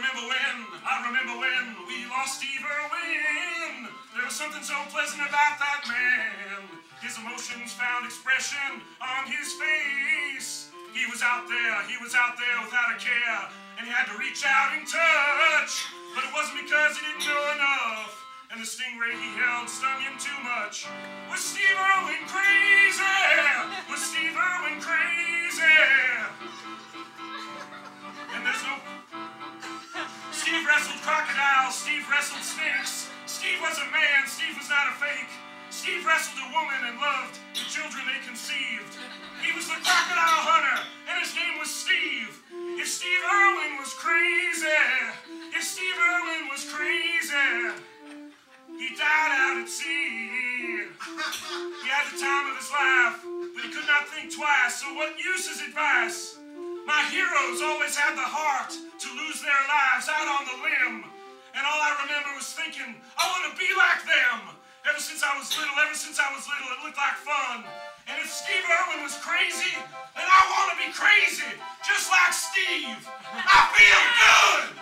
I remember when we lost Steve Irwin. There was something so pleasant about that man. His emotions found expression on his face. He was out there without a care, and he had to reach out and touch. But it wasn't because he didn't know enough, and the stingray he held stung him too much. Was Steve Irwin crazy? Was Steve Irwin crazy? And there's no... Steve wrestled crocodiles, Steve wrestled snakes. Steve was a man, Steve was not a fake. Steve wrestled a woman and loved the children they conceived. He was the crocodile hunter, and his name was Steve. If Steve Irwin was crazy, if Steve Irwin was crazy, he died out at sea. He had the time of his life, but he could not think twice, so what use is advice? My heroes always had the heart to lose their lives out on the limb, and all I remember was thinking, I want to be like them. Ever since I was little, it looked like fun. And if Steve Irwin was crazy, then I want to be crazy, just like Steve. I feel good.